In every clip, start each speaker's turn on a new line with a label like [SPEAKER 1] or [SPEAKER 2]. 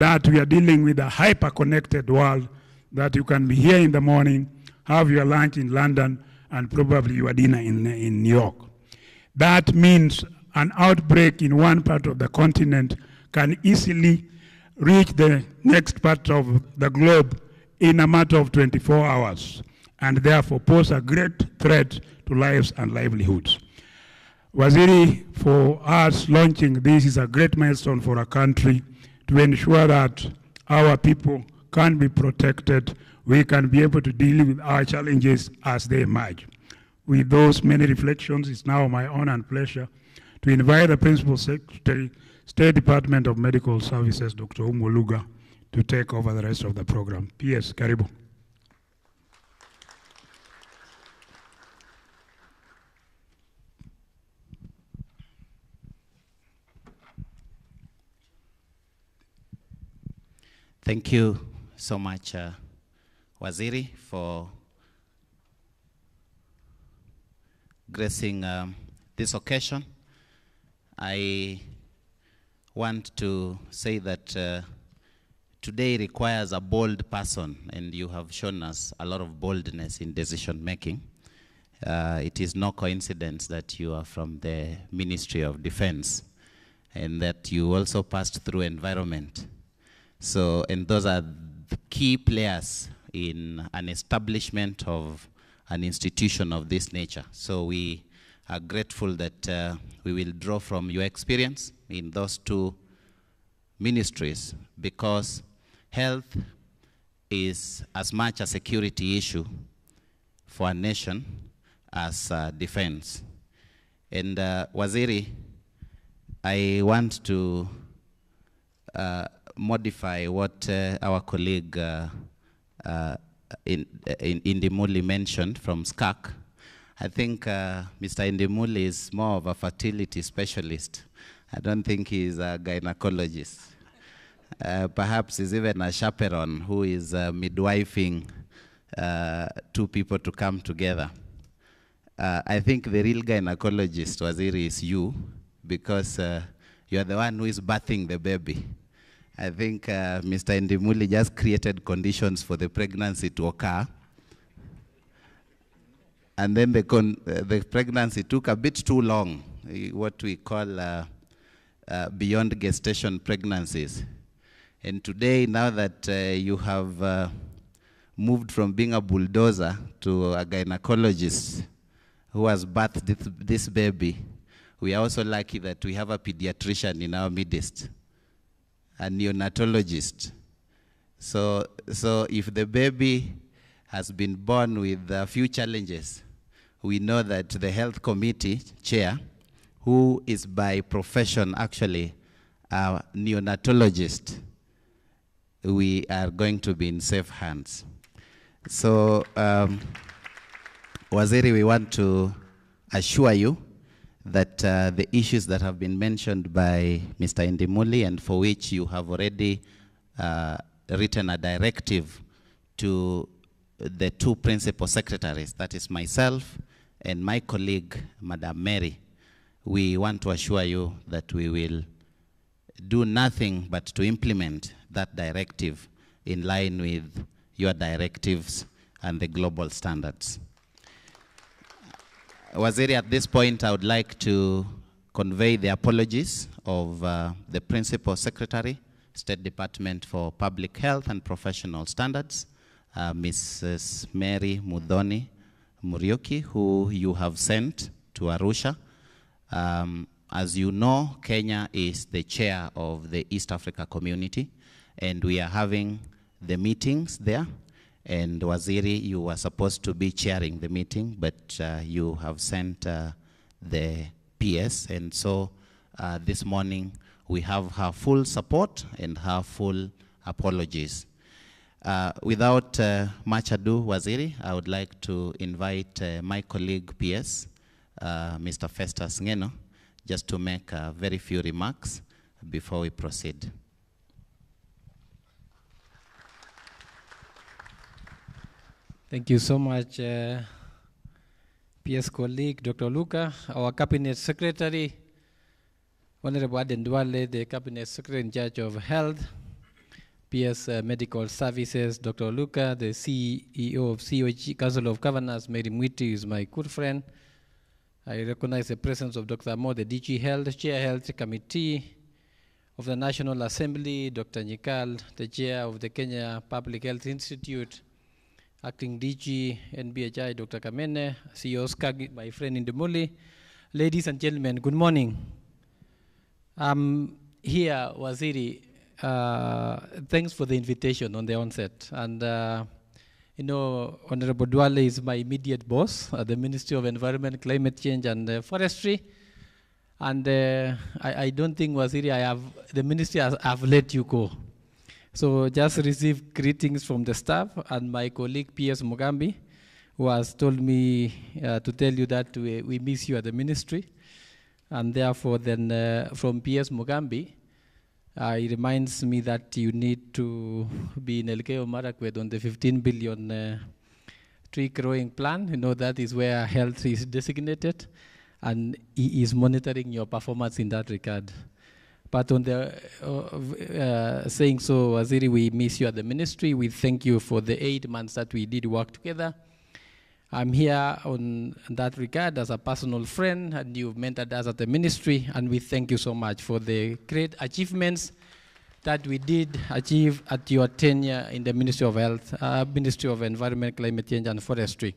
[SPEAKER 1] that we are dealing with a hyper-connected world, that you can be here in the morning, have your lunch in London, and probably your dinner in New York. That means an outbreak in one part of the continent can easily reach the next part of the globe in a matter of 24 hours, and therefore pose a great threat to lives and livelihoods. Waziri, for us launching this is a great milestone for our country to ensure that our people can be protected, we can be able to deal with our challenges as they emerge. With those many reflections, it's now my honor and pleasure to invite the Principal Secretary, State Department of Medical Services, Dr. Umoluga, to take over the rest of the program. PS, karibu.
[SPEAKER 2] Thank you so much, Waziri, for gracing this occasion. I want to say that today requires a bold person, and you have shown us a lot of boldness in decision making. It is no coincidence that you are from the Ministry of Defense and that you also passed through environment. So, and those are the key players in an establishment of an institution of this nature. So we are grateful that we will draw from your experience in those two ministries, because health is as much a security issue for a nation as defense. And Waziri, I want to modify what our colleague Indimuli mentioned from SCAC. I think Mr. Indimuli is more of a fertility specialist. I don't think he's a gynecologist. Perhaps he's even a chaperone who is midwifing two people to come together. I think the real gynecologist, Waziri, is you, because you're the one who is birthing the baby. I think Mr. Indimuli just created conditions for the pregnancy to occur. And then the pregnancy took a bit too long, what we call beyond gestation pregnancies. And today, now that you have moved from being a bulldozer to a gynecologist who has birthed this baby, we are also lucky that we have a pediatrician in our midst, a neonatologist. So if the baby has been born with a few challenges, we know that the health committee chair, who is by profession actually a neonatologist, we are going to be in safe hands. So Waziri, we want to assure you that the issues that have been mentioned by Mr. Indimuli, and for which you have already written a directive to the two principal secretaries, that is myself and my colleague, Madam Mary, we want to assure you that we will do nothing but to implement that directive in line with your directives and the global standards. Waziri, at this point, I would like to convey the apologies of the Principal Secretary, State Department for Public Health and Professional Standards, Mrs. Mary Mudhoni Muriuki, who you have sent to Arusha. As you know, Kenya is the chair of the East Africa Community, and we are having the meetings there. And Waziri, you were supposed to be chairing the meeting, but you have sent the PS. And so this morning, we have her full support and her full apologies. Without much ado, Waziri, I would like to invite my colleague PS, Mr. Festus Ngeno, just to make very few remarks before we proceed.
[SPEAKER 3] Thank you so much, PS colleague, Dr. Luka, our Cabinet Secretary, Honorable Aden Duale, the Cabinet Secretary in charge of Health, PS Medical Services, Dr. Luka, the CEO of COG, Council of Governors, Mary Mwiti is my good friend. I recognize the presence of Dr. Mo, the DG Health, Chair Health Committee of the National Assembly, Dr. Nyikal, the Chair of the Kenya Public Health Institute, Acting DG, NBHI, Dr. Kamene, CEO Skagi, my friend Indemuli. Ladies and gentlemen, good morning. Here, Waziri, thanks for the invitation on the onset. And, you know, Honorable Duale is my immediate boss at the Ministry of Environment, Climate Change, and Forestry. And I don't think, Waziri, the ministry have let you go. So just receive greetings from the staff and my colleague, PS Mugambi, who has told me to tell you that we miss you at the ministry. And therefore, then from PS Mugambi, it reminds me that you need to be in Elgeyo Marakwet on the 15 billion tree growing plan. You know, that is where health is designated, and he is monitoring your performance in that regard. But on the saying so, Waziri, we miss you at the ministry. We thank you for the 8 months that we did work together. I'm here on that regard as a personal friend, and you've mentored us at the ministry, and we thank you so much for the great achievements that we did achieve at your tenure in the Ministry of Health, Ministry of Environment, Climate Change, and Forestry.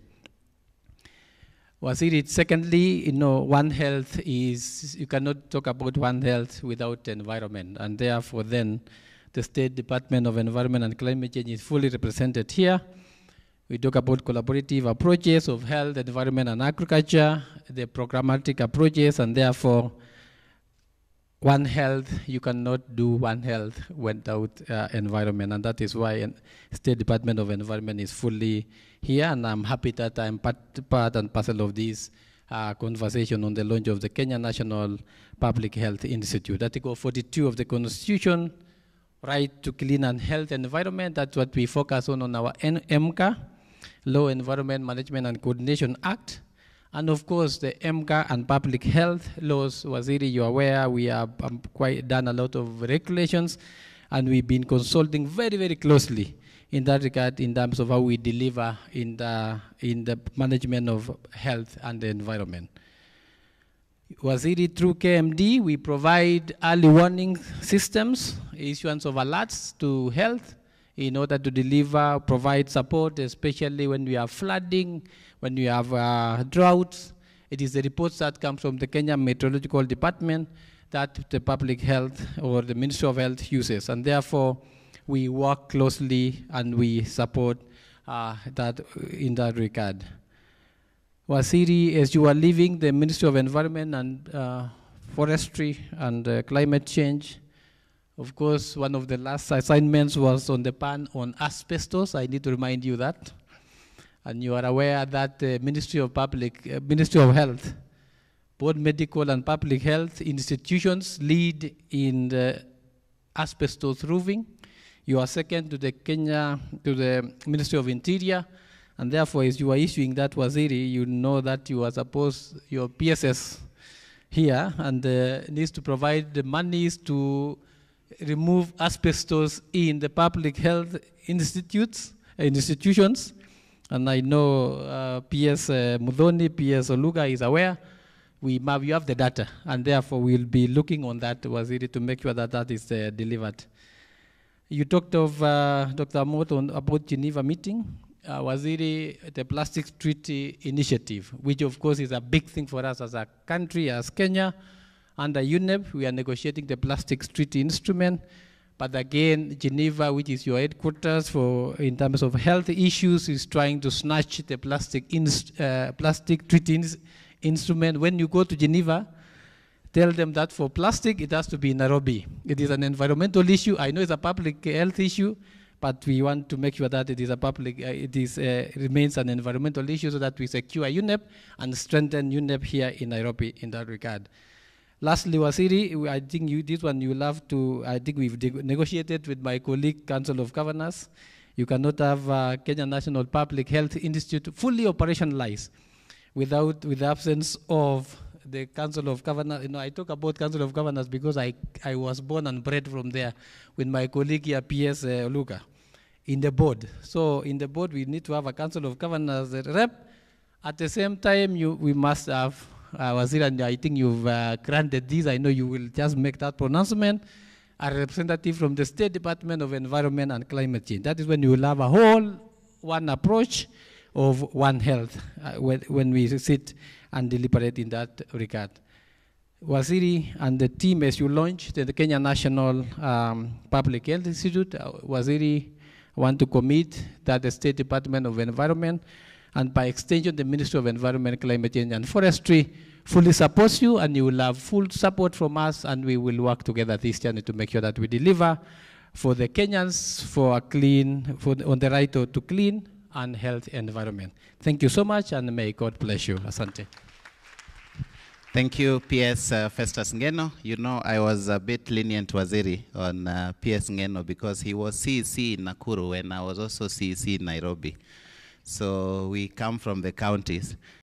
[SPEAKER 3] Waziri, secondly, you know, One Health is, you cannot talk about One Health without environment, and therefore then the State Department of Environment and Climate Change is fully represented here. We talk about collaborative approaches of health, environment, and agriculture, the programmatic approaches, and therefore One Health, you cannot do One Health without environment, and that is why State Department of Environment is fully here, and I'm happy that I'm part and parcel of this conversation on the launch of the Kenya National Public Health Institute. Article 42 of the Constitution, right to clean and health environment, that's what we focus on our MCA, Law Environment Management and Coordination Act. And of course, the MCA and public health laws, Waziri, you're aware, we have quite done a lot of regulations, and we've been consulting very, very closely in that regard in terms of how we deliver in the management of health and the environment. Waziri, through KMD, we provide early warning systems, issuance of alerts to health in order to deliver, provide support, especially when we have flooding, when we have droughts. It is the reports that come from the Kenya Meteorological Department that the public health or the Ministry of Health uses. And therefore, we work closely and we support that in that regard. Waziri, as you are leaving the Ministry of Environment and Forestry and Climate Change, of course, one of the last assignments was on the ban on asbestos. I need to remind you that. And you are aware that the Ministry of Health, both medical and public health institutions lead in the asbestos roofing. You are second to the Ministry of Interior, and therefore, as you are issuing that, Waziri, you know that you are supposed, your PSS here, and needs to provide the monies to remove asbestos in the public health institutions. And I know PS Mudhoni, PS Oluga is aware. We have the data, and therefore we'll be looking on that, Waziri, to make sure that that is delivered. You talked of Dr. Moto about Geneva meeting. Waziri, the Plastics Treaty Initiative, which of course is a big thing for us as a country, as Kenya. Under UNEP, we are negotiating the Plastics Treaty Instrument. But again, Geneva, which is your headquarters for in terms of health issues, is trying to snatch the plastic treaty instrument. When you go to Geneva, tell them that for plastic, it has to be in Nairobi. It is an environmental issue. I know it's a public health issue, but we want to make sure that it is a public, remains an environmental issue so that we secure UNEP and strengthen UNEP here in Nairobi in that regard. Lastly, Waziri, I think this one you will have to, I think we've negotiated with my colleague, Council of Governors. You cannot have Kenya National Public Health Institute fully operationalized with the absence of the Council of Governors. I talk about Council of Governors because I was born and bred from there with my colleague here, P.S. Luca, in the board. So in the board, we need to have a Council of Governors rep. At the same time, we must have, Wazir, and I think you've granted this. I know you will just make that pronouncement. A representative from the State Department of Environment and Climate Change. That is when you will have a whole one approach of One Health when we sit and deliberate in that regard. Waziri and the team, as you launched the Kenya National Public Health Institute, Waziri want to commit that the State Department of Environment and by extension the Ministry of Environment, Climate Change and Forestry fully supports you, and you will have full support from us, and we will work together this journey to make sure that we deliver for the Kenyans for a clean, on the right to clean and healthy environment. Thank you so much, and may God bless you. Asante.
[SPEAKER 2] Thank you, PS Festus Ngeno. You know, I was a bit lenient to Waziri on PS Ngeno because he was CEC in Nakuru when I was also CEC in Nairobi. So we come from the counties.